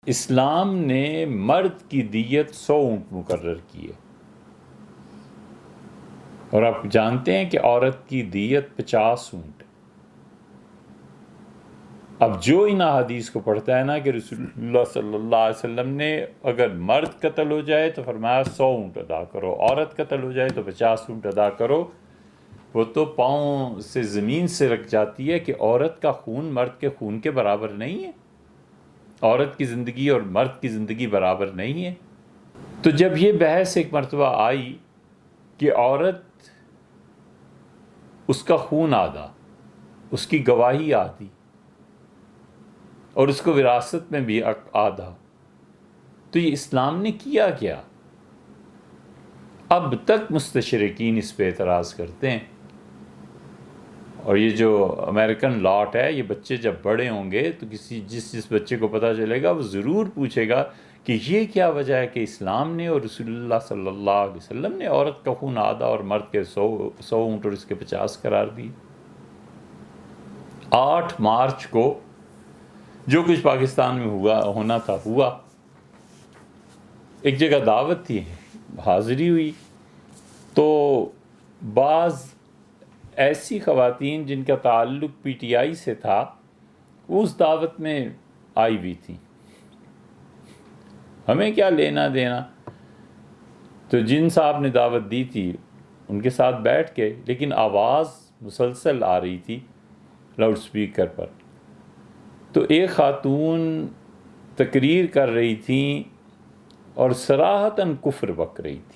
اسلام نے مرد کی دیت 100 اونٹ مقرر کی ہے، اور آپ جانتے ہیں کہ عورت کی دیت 50 اونٹ۔ اب جو ان احادیث کو پڑھتا ہے نا کہ رسول اللہ صلی اللہ علیہ وسلم نے اگر مرد قتل ہو جائے تو فرمایا 100 اونٹ ادا کرو، عورت قتل ہو جائے تو 50 اونٹ ادا کرو، وہ تو پاؤں سے زمین سے رکھ جاتی ہے کہ عورت کا خون مرد کے خون کے برابر نہیں ہے، عورت کی زندگی اور مرد کی زندگی برابر نہیں ہے۔ تو جب یہ بحث ایک مرتبہ آئی کہ عورت، اس کا خون آدھا، اس کی گواہی آدھی، اور اس کو وراثت میں بھی آدھا، تو یہ اسلام نے کیا کیا؟ اب تک مستشرقین اس پہ اعتراض کرتے ہیں، اور یہ جو امریکن لاٹ ہے، یہ بچے جب بڑے ہوں گے تو جس بچے کو پتہ چلے گا وہ ضرور پوچھے گا کہ یہ کیا وجہ ہے کہ اسلام نے اور رسول اللہ صلی اللہ علیہ وسلم نے عورت کا خون آدھا اور مرد کے 100 اونٹ اور اس کے 50 قرار دی۔ 8 مارچ کو جو کچھ پاکستان میں ہونا تھا ہوا۔ ایک جگہ دعوت تھی، حاضری ہوئی، تو بعض ایسی خواتین جن کا تعلق پی ٹی آئی سے تھا وہ اس دعوت میں آئی ہوئی تھیں، ہمیں کیا لینا دینا، تو جن صاحب نے دعوت دی تھی ان کے ساتھ بیٹھ کے، لیکن آواز مسلسل آ رہی تھی لاؤڈ سپیکر پر، تو ایک خاتون تقریر کر رہی تھیں اور صراحتاً کفر بک رہی تھی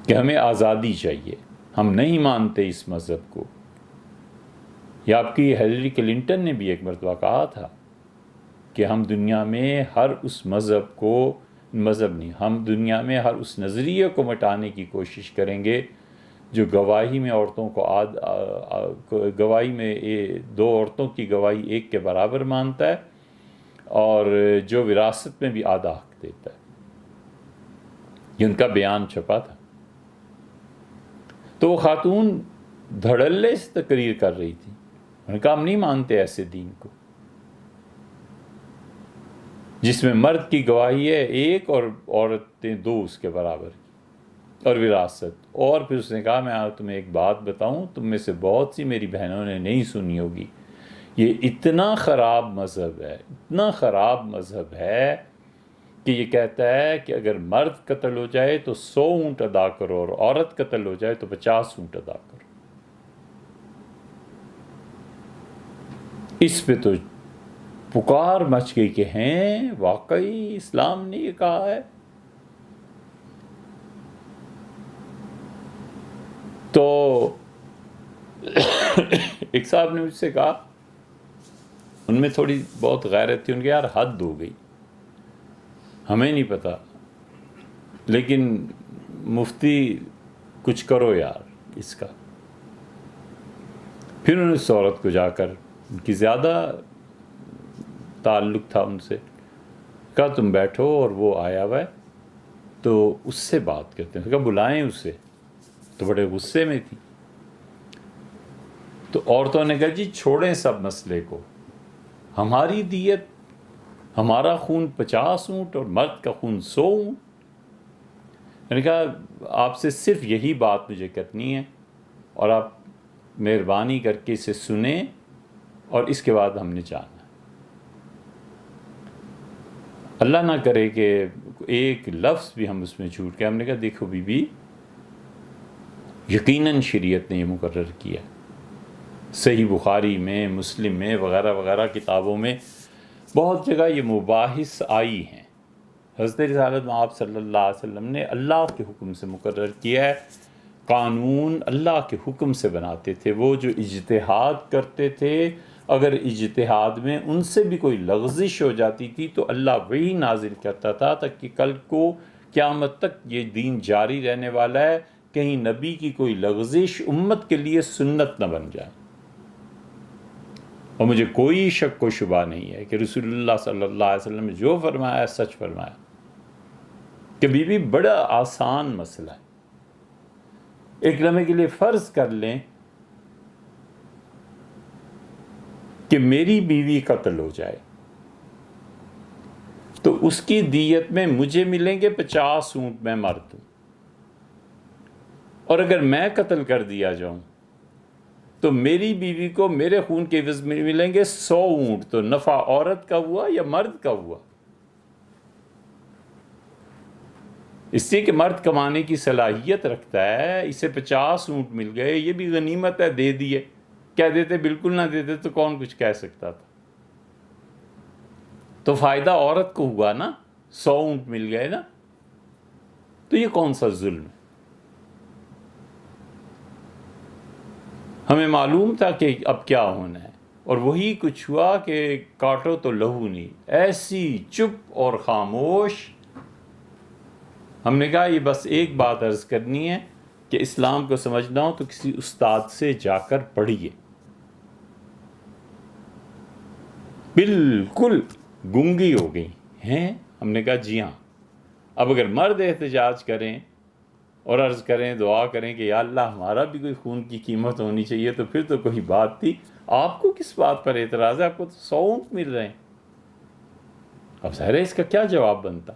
کہ ہمیں آزادی چاہیے، ہم نہیں مانتے اس مذہب کو۔ یہ آپ کی ہیلری کلنٹن نے بھی ایک مرتبہ کہا تھا کہ ہم دنیا میں ہر اس ہم دنیا میں ہر اس نظریے کو مٹانے کی کوشش کریں گے جو گواہی میں عورتوں کو گواہی میں 2 عورتوں کی گواہی 1 کے برابر مانتا ہے، اور جو وراثت میں بھی آدھا حق دیتا ہے۔ یہ ان کا بیان چھپا تھا۔ تو وہ خاتون دھڑلے سے تقریر کر رہی تھی، انہوں نے کہا ہم نہیں مانتے ایسے دین کو جس میں مرد کی گواہی ہے 1 اور عورتیں 2 اس کے برابر کی، اور وراثت۔ اور پھر اس نے کہا میں تمہیں ایک بات بتاؤں، تم میں سے بہت سی میری بہنوں نے نہیں سنی ہوگی، یہ اتنا خراب مذہب ہے، اتنا خراب مذہب ہے کہ یہ کہتا ہے کہ اگر مرد قتل ہو جائے تو 100 اونٹ ادا کرو، اور عورت قتل ہو جائے تو 50 اونٹ ادا کرو۔ اس پہ تو پکار مچ گئی کہ ہیں واقعی اسلام نے یہ کہا ہے۔ تو ایک صاحب نے مجھ سے کہا، ان میں تھوڑی بہت غیرت تھی، ان کے یار حد ہو گئی، ہمیں نہیں پتا لیکن مفتی کچھ کرو یار اس کا۔ پھر انہوں نے اس عورت کو جا کر، ان کی زیادہ تعلق تھا ان سے، کہا تم بیٹھو، اور وہ آیا ہوا ہے تو اس سے بات کرتے ہیں، کہا بلائیں اسے، تو بڑے غصے میں تھی۔ تو عورتوں نے کہا جی چھوڑیں سب مسئلے کو، ہماری دیت، ہمارا خون 50 اونٹ اور مرد کا خون 100 اونٹ۔ میں نے کہا آپ سے صرف یہی بات مجھے کرنی ہے، اور آپ مہربانی کر کے اسے سنیں، اور اس کے بعد ہم نے جانا۔ اللہ نہ کرے کہ ایک لفظ بھی ہم اس میں جھوٹ کے۔ ہم نے کہا دیکھو بی بی، یقیناً شریعت نے یہ مقرر کیا، صحیح بخاری میں، مسلم میں، وغیرہ وغیرہ کتابوں میں بہت جگہ یہ مباحث آئی ہیں۔ حضرت رسالت آپ صلی اللہ علیہ وسلم نے اللہ کے حکم سے مقرر کیا ہے، قانون اللہ کے حکم سے بناتے تھے۔ وہ جو اجتہاد کرتے تھے، اگر اجتہاد میں ان سے بھی کوئی لغزش ہو جاتی تھی تو اللہ وہی نازل کرتا تھا تاکہ کل کو قیامت تک یہ دین جاری رہنے والا ہے، کہیں نبی کی کوئی لغزش امت کے لیے سنت نہ بن جائے۔ اور مجھے کوئی شک و شبہ نہیں ہے کہ رسول اللہ صلی اللہ علیہ وسلم نے جو فرمایا ہے سچ فرمایا، کہ بی بی بڑا آسان مسئلہ ہے۔ ایک لمحے کے لیے فرض کر لیں کہ میری بیوی قتل ہو جائے، تو اس کی دیت میں مجھے ملیں گے 50 اونٹ، میں مرد ہوں، اور اگر میں قتل کر دیا جاؤں تو میری بیوی کو میرے خون کے عوض میں ملیں گے 100 اونٹ۔ تو نفع عورت کا ہوا یا مرد کا ہوا؟ اس لیے کہ مرد کمانے کی صلاحیت رکھتا ہے، اسے 50 اونٹ مل گئے، یہ بھی غنیمت ہے، دے دیے۔ کہہ دیتے بالکل نہ دیتے تو کون کچھ کہہ سکتا تھا؟ تو فائدہ عورت کو ہوا نا، 100 اونٹ مل گئے نا، تو یہ کون سا ظلم ہے؟ ہمیں معلوم تھا کہ اب کیا ہونا ہے، اور وہی کچھ ہوا کہ کاٹو تو لہو نہیں، ایسی چپ اور خاموش۔ ہم نے کہا یہ بس ایک بات عرض کرنی ہے کہ اسلام کو سمجھنا ہو تو کسی استاد سے جا کر پڑھیے۔ بالکل گنگی ہو گئی ہیں۔ ہم نے کہا جی ہاں، اب اگر مرد احتجاج کریں اور عرض کریں، دعا کریں کہ یا اللہ ہمارا بھی کوئی خون کی قیمت ہونی چاہیے، تو پھر تو کوئی بات تھی۔ آپ کو کس بات پر اعتراض ہے؟ آپ کو تو 100 اونٹ مل رہے ہیں۔ اب ظاہر ہے اس کا کیا جواب بنتا؟